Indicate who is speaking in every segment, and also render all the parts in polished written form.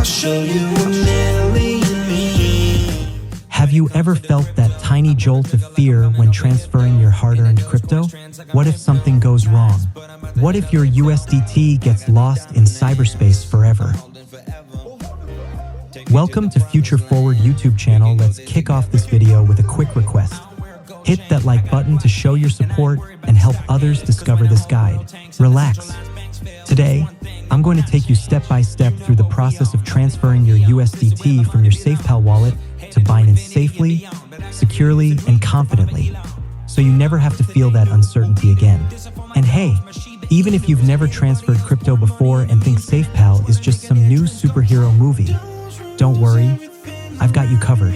Speaker 1: show you a million me.
Speaker 2: Have you ever felt that tiny jolt of fear when transferring your hard-earned crypto? What if something goes wrong? What if your USDT gets lost in cyberspace forever? Welcome to Future Forward YouTube channel. Let's kick off this video with a quick request. Hit that like button to show your support and help others discover this guide. Relax. Today, I'm going to take you step by step through the process of transferring your USDT from your SafePal wallet to Binance safely, securely, and confidently, so you never have to feel that uncertainty again. And hey, even if you've never transferred crypto before and think SafePal is just some new superhero movie, don't worry, I've got you covered.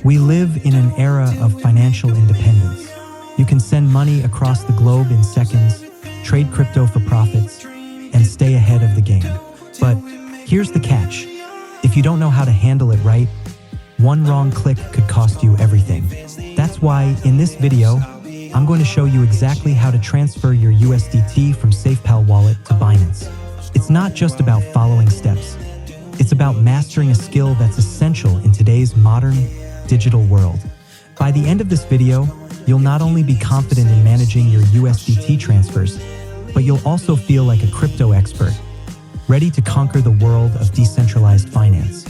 Speaker 2: We live in an era of financial independence. You can send money across the globe in seconds, trade crypto for profits, and stay ahead of the game. But here's the catch. If you don't know how to handle it right, one wrong click could cost you everything. That's why in this video, I'm going to show you exactly how to transfer your USDT from SafePal wallet to Binance. It's not just about following steps. It's about mastering a skill that's essential in today's modern digital world. By the end of this video, you'll not only be confident in managing your USDT transfers, but you'll also feel like a crypto expert, ready to conquer the world of decentralized finance.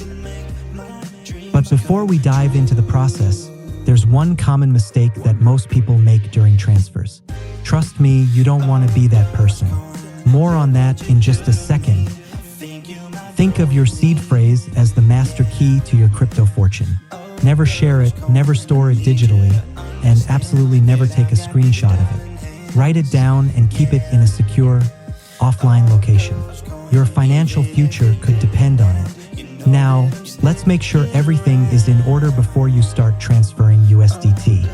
Speaker 2: But before we dive into the process, there's one common mistake that most people make during transfers. Trust me, you don't want to be that person. More on that in just a second. Think of your seed phrase as the master key to your crypto fortune. Never share it, never store it digitally, and absolutely never take a screenshot of it. Write it down and keep it in a secure, offline location. Your financial future could depend on it. Now, let's make sure everything is in order before you start transferring USDT.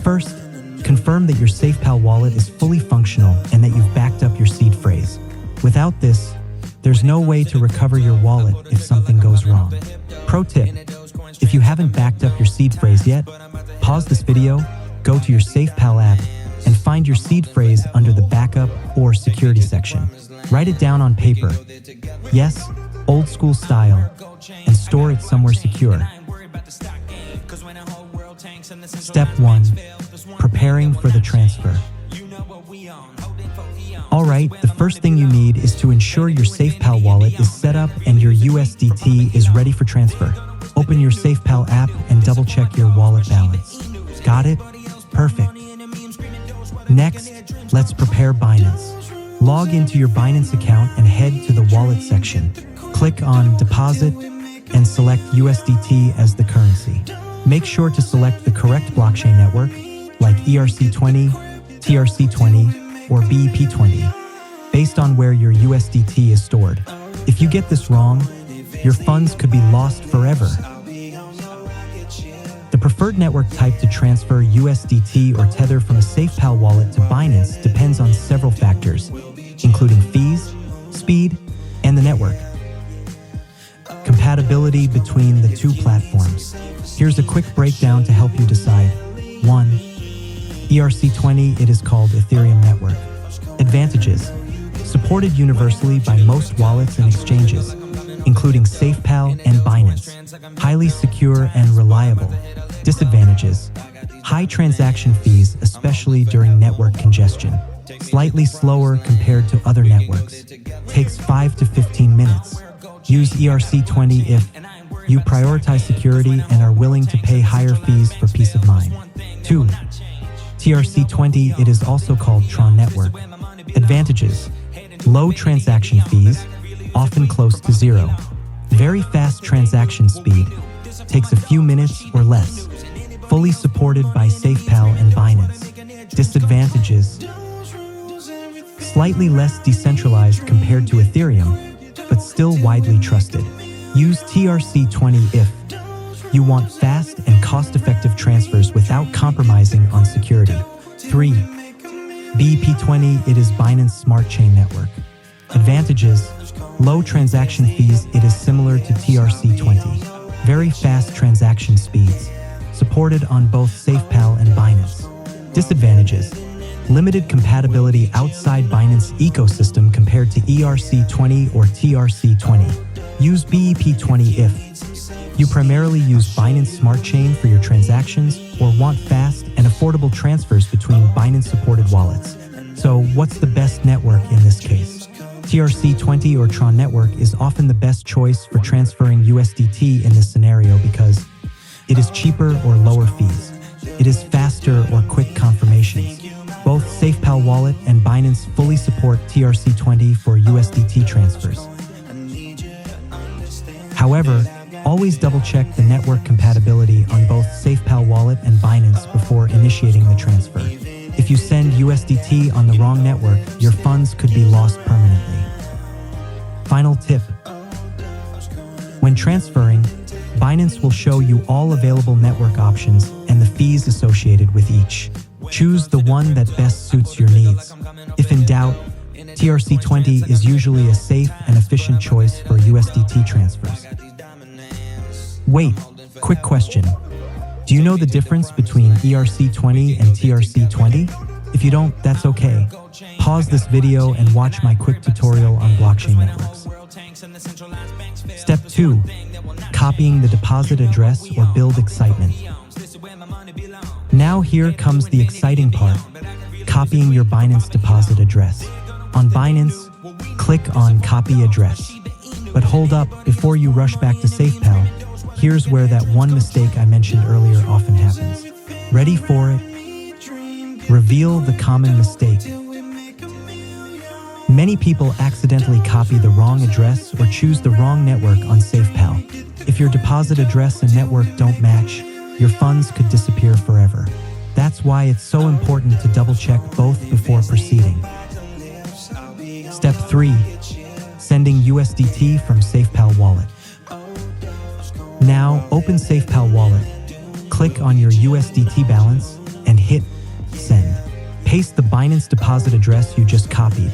Speaker 2: First, confirm that your SafePal wallet is fully functional and that you've backed up your seed phrase. Without this, there's no way to recover your wallet if something goes wrong. Pro tip: if you haven't backed up your seed phrase yet, pause this video, go to your SafePal app, and find your seed phrase under the backup or security section. Write it down on paper. Yes, old school style, and store it somewhere secure. Step 1. Preparing for the transfer. Alright, the first thing you need is to ensure your SafePal wallet is set up and your USDT is ready for transfer. Open your SafePal app and double-check your wallet balance. Got it? Perfect. Next, let's prepare Binance. Log into your Binance account and head to the wallet section. Click on Deposit and select USDT as the currency. Make sure to select the correct blockchain network, like ERC20, TRC20, or BEP20, based on where your USDT is stored. If you get this wrong, your funds could be lost forever. The preferred network type to transfer USDT or Tether from a SafePal wallet to Binance depends on several factors, including fees, speed, and the network. Compatibility between the two platforms. Here's a quick breakdown to help you decide. 1. ERC20, it is called Ethereum Network. Advantages: supported universally by most wallets and exchanges, including SafePal and Binance. Highly secure and reliable. Disadvantages: high transaction fees, especially during network congestion. Slightly slower compared to other networks. Takes 5 to 15 minutes. Use ERC20 if you prioritize security and are willing to pay higher fees for peace of mind. 2. TRC20, it is also called Tron Network. Advantages: low transaction fees, often close to zero. Very fast transaction speed, takes a few minutes or less. Fully supported by SafePal and Binance. Disadvantages: slightly less decentralized compared to Ethereum, but still widely trusted. Use TRC20 if you want fast and cost-effective transfers without compromising on security. 3. BEP20, it is Binance Smart Chain Network. Advantages: low transaction fees, it is similar to TRC20. Very fast transaction speeds. Supported on both SafePal and Binance. Disadvantages: limited compatibility outside Binance ecosystem compared to ERC20 or TRC20. Use BEP20 if you primarily use Binance Smart Chain for your transactions or want fast and affordable transfers between Binance-supported wallets. So what's the best network in this case? TRC20 or Tron network is often the best choice for transferring USDT in this scenario because it is cheaper or lower fees. It is faster or quick confirmations. Both SafePal Wallet and Binance fully support TRC20 for USDT transfers. However, always double-check the network compatibility on both SafePal Wallet and Binance before initiating the transfer. If you send USDT on the wrong network, your funds could be lost permanently. Final tip. When transferring, Binance will show you all available network options and the fees associated with each. Choose the one that best suits your needs. If in doubt, TRC20 is usually a safe and efficient choice for USDT transfers. Wait, quick question. Do you know the difference between ERC20 and TRC20? If you don't, that's okay. Pause this video and watch my quick tutorial on blockchain networks. Step 2. Copying the deposit address or build excitement. Now here comes the exciting part. Copying your Binance deposit address. On Binance, click on Copy Address. But hold up, before you rush back to SafePal, here's where that one mistake I mentioned earlier often happens. Ready for it? Reveal the common mistake. Many people accidentally copy the wrong address or choose the wrong network on SafePal. If your deposit address and network don't match, your funds could disappear forever. That's why it's so important to double-check both before proceeding. Step 3. Sending USDT from SafePal Wallet. Now, open SafePal Wallet, click on your USDT balance, and hit Send. Paste the Binance deposit address you just copied,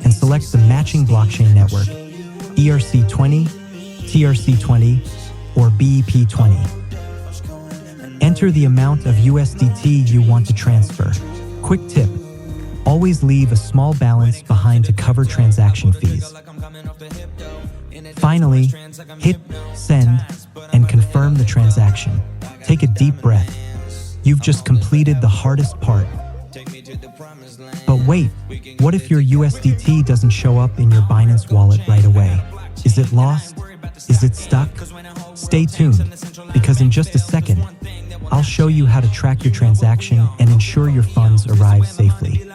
Speaker 2: and select the matching blockchain network, ERC20, TRC20, or BEP20. Enter the amount of USDT you want to transfer. Quick tip. Always leave a small balance behind to cover transaction fees. Finally, hit Send and confirm the transaction. Take a deep breath. You've just completed the hardest part. But wait, what if your USDT doesn't show up in your Binance wallet right away? Is it lost? Is it stuck? Stay tuned, because in just a second, I'll show you how to track your transaction and ensure your funds arrive safely.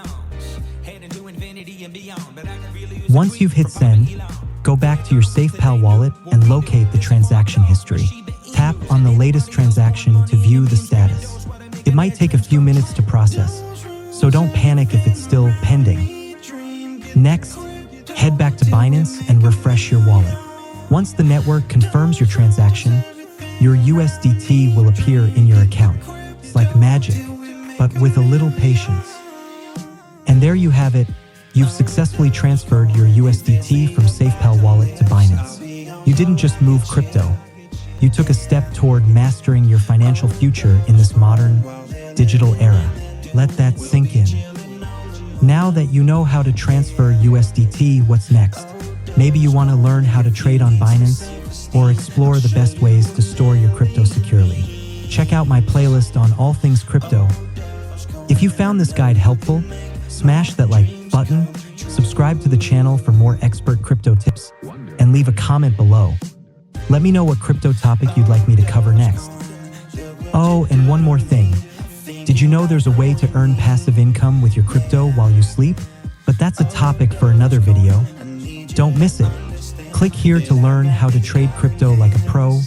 Speaker 2: Once you've hit Send, go back to your SafePal wallet and locate the transaction history. Tap on the latest transaction to view the status. It might take a few minutes to process, so don't panic if it's still pending. Next, head back to Binance and refresh your wallet. Once the network confirms your transaction, your USDT will appear in your account. It's like magic, but with a little patience. And there you have it. You've successfully transferred your USDT from SafePal Wallet to Binance. You didn't just move crypto. You took a step toward mastering your financial future in this modern, digital era. Let that sink in. Now that you know how to transfer USDT, what's next? Maybe you want to learn how to trade on Binance or explore the best ways to store your crypto securely. Check out my playlist on all things crypto. If you found this guide helpful, smash that like button, subscribe to the channel for more expert crypto tips, and leave a comment below. Let me know what crypto topic you'd like me to cover next. Oh, and one more thing. Did you know there's a way to earn passive income with your crypto while you sleep? But that's a topic for another video. Don't miss it. Click here to learn how to trade crypto like a pro,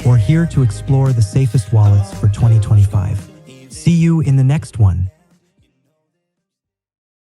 Speaker 2: or here to explore the safest wallets for 2025. See you in the next one.